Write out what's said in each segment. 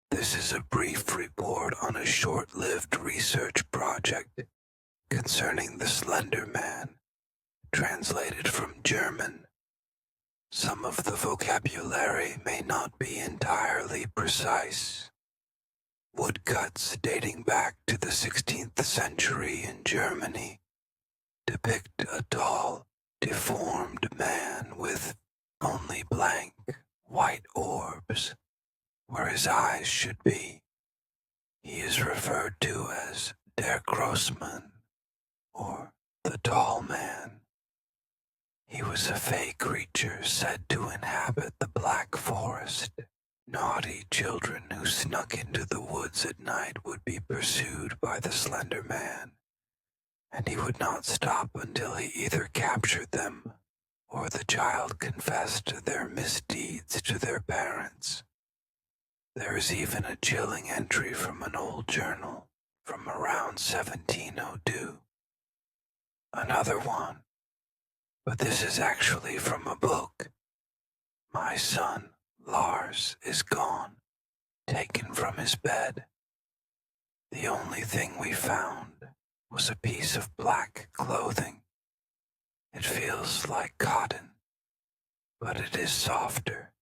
This is a brief report on a short-lived research project concerning the Slender Man, translated from German. Some of the vocabulary may not be entirely precise. Woodcuts dating back to the 16th century in Germany depict a tall, deformed man with only blank, white orbs where his eyes should be. He is referred to as Der Grossmann, or the Tall Man. He was a fey creature said to inhabit the Black Forest. Naughty children who snuck into the woods at night would be pursued by the Slender Man, and he would not stop until he either captured them or the child confessed their misdeeds to their parents. There is even a chilling entry from an old journal from around 1702. Another one, but this is actually from a book. My son, Lars, is gone, taken from his bed. The only thing we found was a piece of black clothing. It feels like cotton, but it is softer,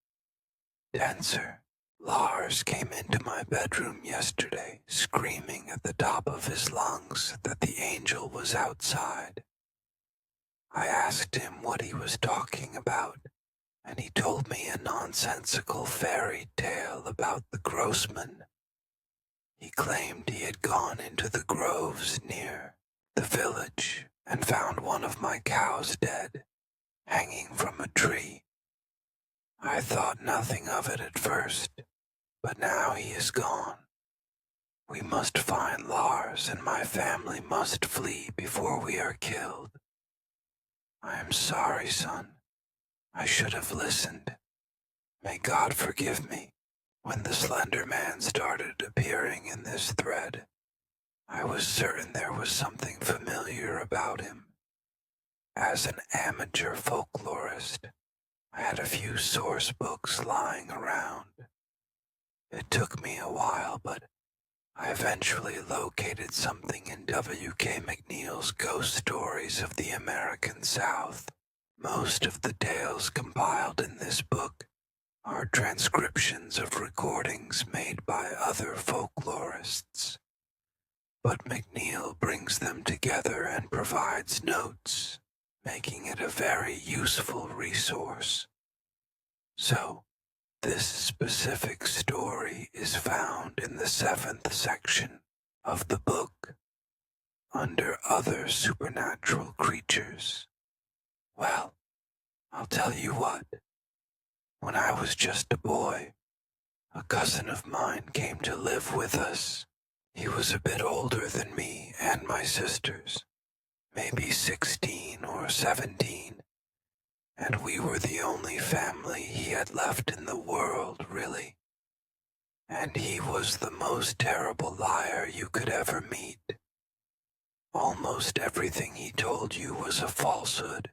denser. Lars came into my bedroom yesterday, screaming at the top of his lungs that the angel was outside. I asked him what he was talking about, and he told me a nonsensical fairy tale about the Grossman. He claimed he had gone into the groves near the village and found one of my cows dead, hanging from a tree. I thought nothing of it at first, but now he is gone. We must find Lars, and my family must flee before we are killed. I am sorry, son. I should have listened. May God forgive me. When the Slender Man started appearing in this thread, I was certain there was something familiar about him. As an amateur folklorist, I had a few source books lying around. It took me a while, but I eventually located something in W.K. McNeil's Ghost Stories of the American South. Most of the tales compiled in this book are transcriptions of recordings made by other folklorists, but McNeil brings them together and provides notes, making it a very useful resource. So, this specific story is found in the 7th section of the book, under Other Supernatural Creatures. Well, I'll tell you what. When I was just a boy, a cousin of mine came to live with us. He was a bit older than me and my sisters, maybe 16 or 17, and we were the only family he had left in the world, really. And he was the most terrible liar you could ever meet. Almost everything he told you was a falsehood.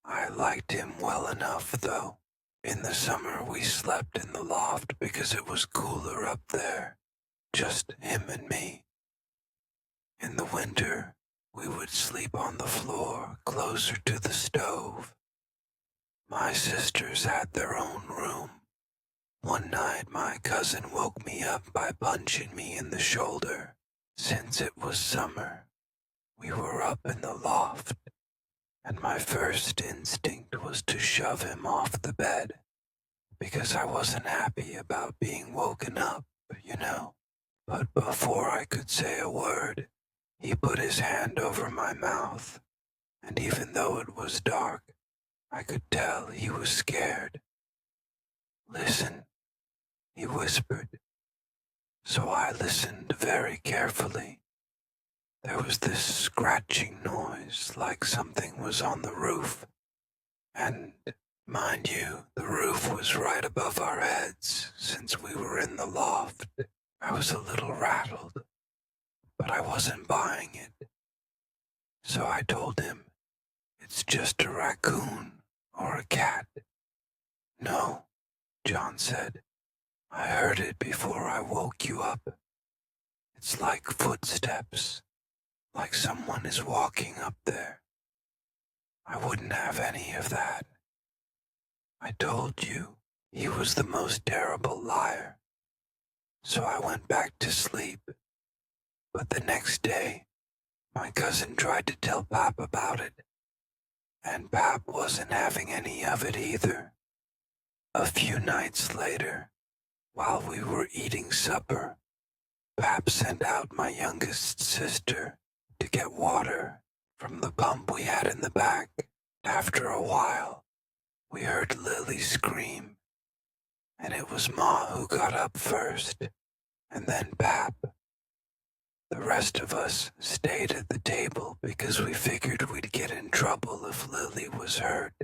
I liked him well enough, though. In the summer we slept in the loft because it was cooler up there, just him and me. In the winter, we would sleep on the floor closer to the stove. My sisters had their own room. One night my cousin woke me up by punching me in the shoulder. Since it was summer, we were up in the loft, and my first instinct was to shove him off the bed, because I wasn't happy about being woken up, you know. But before I could say a word, he put his hand over my mouth, and even though it was dark, I could tell he was scared. "Listen," he whispered. So I listened very carefully. There was this scratching noise like something was on the roof. And, mind you, the roof was right above our heads since we were in the loft. I was a little rattled, but I wasn't buying it. So I told him, "It's just a raccoon or a cat." "No," John said. I heard it before I woke you up. It's like footsteps, like someone is walking up there. I wouldn't have any of that. I told you he was the most terrible liar. So I went back to sleep. But the next day, my cousin tried to tell Pap about it, and Pap wasn't having any of it either. A few nights later, while we were eating supper, Pap sent out my youngest sister to get water from the pump we had in the back. After a while, we heard Lily scream, and it was Ma who got up first, and then Pap. The rest of us stayed at the table because we figured we'd get in trouble if Lily was hurt,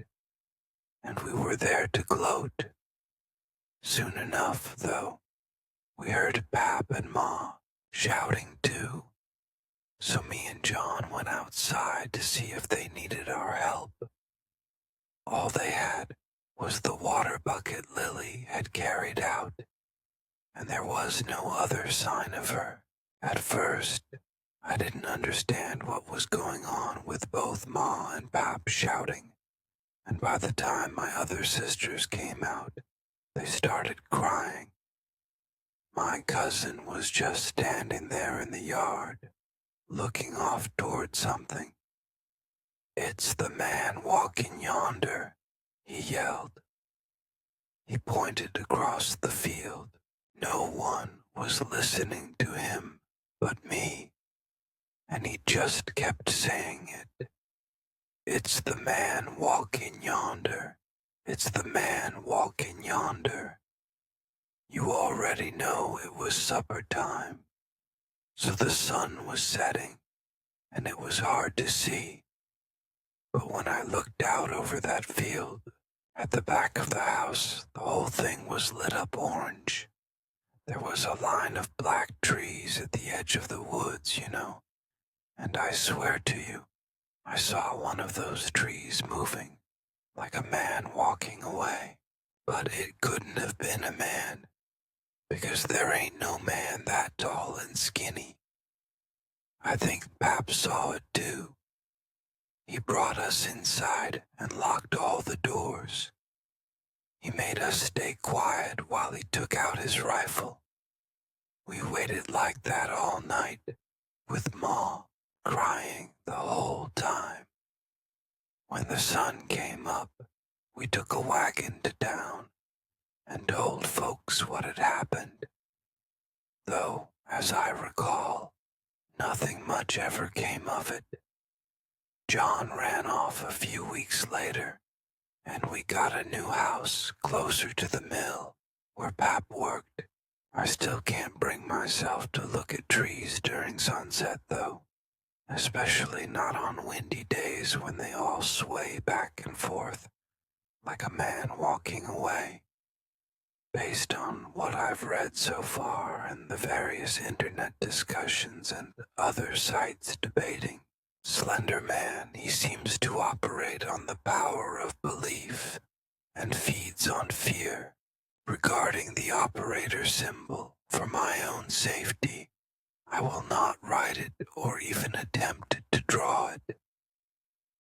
and we were there to gloat. Soon enough, though, we heard Pap and Ma shouting too, so me and John went outside to see if they needed our help. All they had was the water bucket Lily had carried out, and there was no other sign of her. At first, I didn't understand what was going on with both Ma and Pap shouting, and by the time my other sisters came out, they started crying. My cousin was just standing there in the yard, looking off toward something. "It's the man walking yonder," he yelled. He pointed across the field. No one was listening to him but me, and he just kept saying it. "It's the man walking yonder. It's the man walking yonder." You already know it was supper time, so the sun was setting, and it was hard to see. But when I looked out over that field, at the back of the house, the whole thing was lit up orange. There was a line of black trees at the edge of the woods, and I swear to you, I saw one of those trees moving, like a man walking away. But it couldn't have been a man, because there ain't no man that tall and skinny. I think Pap saw it too. He brought us inside and locked all the doors. He made us stay quiet while he took out his rifle. We waited like that all night, with Ma crying the whole time. When the sun came up, we took a wagon to town and told folks what had happened. Though, as I recall, nothing much ever came of it. John ran off a few weeks later, and we got a new house closer to the mill where Pap worked. I still can't bring myself to look at trees during sunset, though, especially not on windy days when they all sway back and forth like a man walking away. Based on what I've read so far and the various internet discussions and other sites debating, Slender Man, he seems to operate on the power of belief and feeds on fear. Regarding the operator symbol, for my own safety, I will not write it or even attempt to draw it.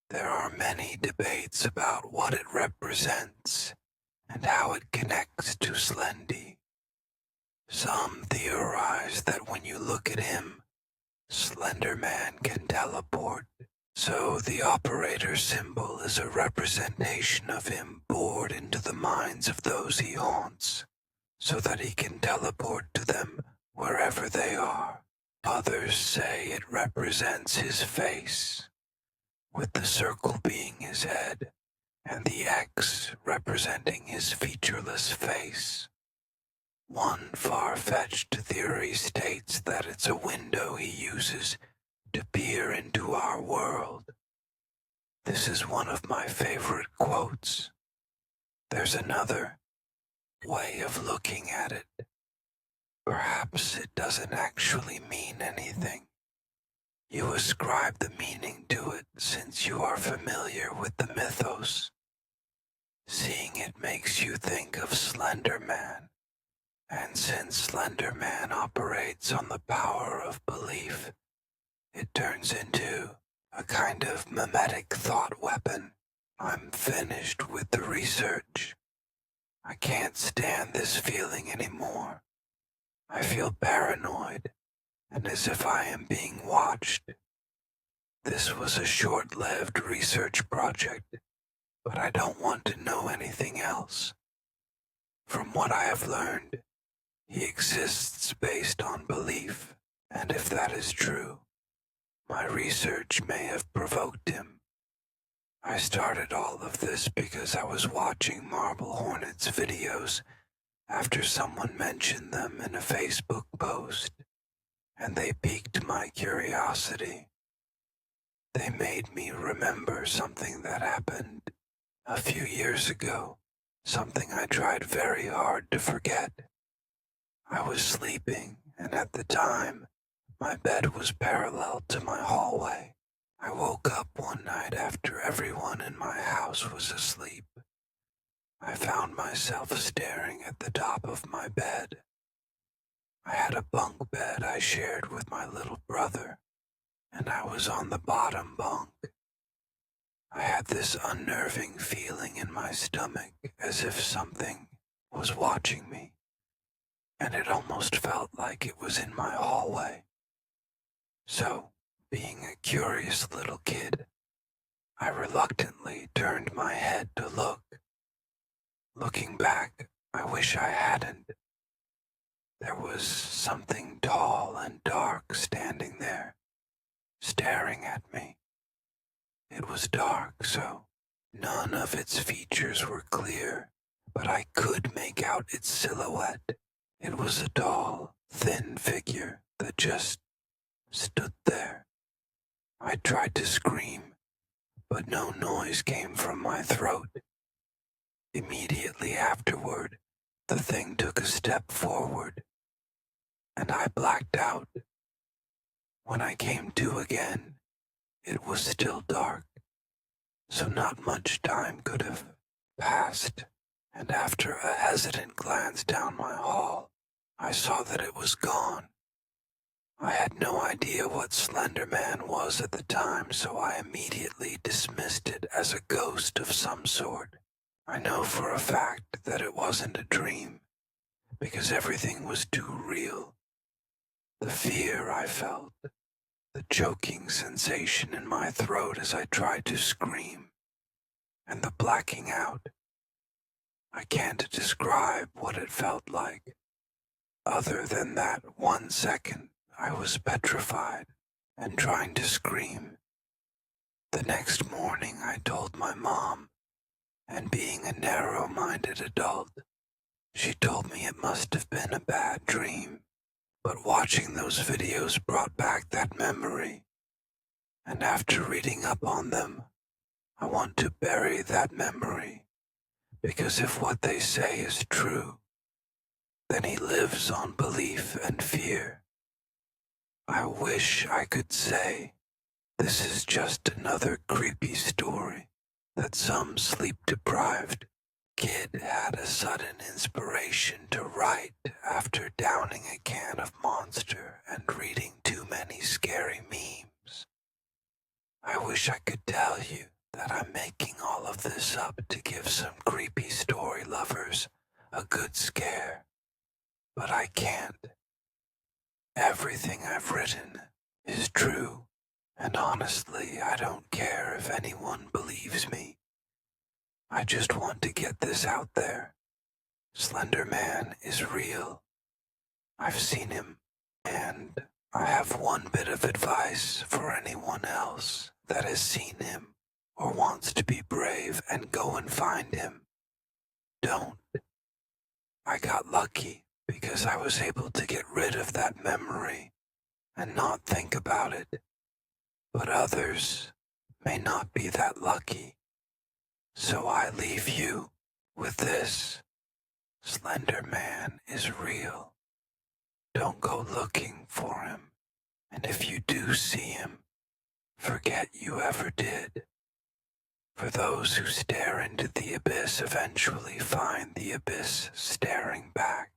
There are many debates about what it represents and how it connects to Slendy. Some theorize that when you look at him, Slender Man can teleport, so the operator symbol is a representation of him bored into the minds of those he haunts, so that he can teleport to them wherever they are. Others say it represents his face, with the circle being his head, and the X representing his featureless face. One far-fetched theory states that it's a window he uses to peer into our world. This is one of my favorite quotes. There's another way of looking at it. Perhaps it doesn't actually mean anything. You ascribe the meaning to it since you are familiar with the mythos. Seeing it makes you think of Slender Man And since Slender Man operates on the power of belief, it turns into a kind of mimetic thought weapon. I'm finished with the research. I can't stand this feeling anymore. I feel paranoid and as if I am being watched. This was a short-lived research project, but I don't want to know anything else. From what I have learned, he exists based on belief, and if that is true, my research may have provoked him. I started all of this because I was watching Marble Hornets videos after someone mentioned them in a Facebook post, and they piqued my curiosity. They made me remember something that happened a few years ago, something I tried very hard to forget. I was sleeping, and at the time, my bed was parallel to my hallway. I woke up one night after everyone in my house was asleep. I found myself staring at the top of my bed. I had a bunk bed I shared with my little brother, and I was on the bottom bunk. I had this unnerving feeling in my stomach as if something was watching me, and it almost felt like it was in my hallway. So, being a curious little kid, I reluctantly turned my head to look. Looking back, I wish I hadn't. There was something tall and dark standing there, staring at me. It was dark, so none of its features were clear, but I could make out its silhouette. It was a tall, thin figure that just stood there. I tried to scream, but no noise came from my throat. Immediately afterward, the thing took a step forward, and I blacked out. When I came to again, it was still dark, so not much time could have passed, and after a hesitant glance down my hall, I saw that it was gone. I had no idea what Slender Man was at the time, so I immediately dismissed it as a ghost of some sort. I know for a fact that it wasn't a dream, because everything was too real. The fear I felt, the choking sensation in my throat as I tried to scream, and the blacking out. I can't describe what it felt like, other than that 1 second I was petrified and trying to scream. The next morning I told my mom, and being a narrow-minded adult, she told me it must have been a bad dream, but watching those videos brought back that memory, and after reading up on them, I want to bury that memory, because if what they say is true, then he lives on belief and fear. I wish I could say this is just another creepy story that some sleep-deprived kid had a sudden inspiration to write after downing a can of Monster and reading too many scary memes. I wish I could tell you that I'm making all of this up to give some creepy story lovers a good scare, but I can't. Everything I've written is true, and honestly, I don't care if anyone believes me. I just want to get this out there. Slender Man is real. I've seen him, and I have one bit of advice for anyone else that has seen him or wants to be brave and go and find him. Don't. I got lucky because I was able to get rid of that memory and not think about it. But others may not be that lucky. So I leave you with this. Slender Man is real. Don't go looking for him. And if you do see him, forget you ever did. For those who stare into the abyss eventually find the abyss staring back.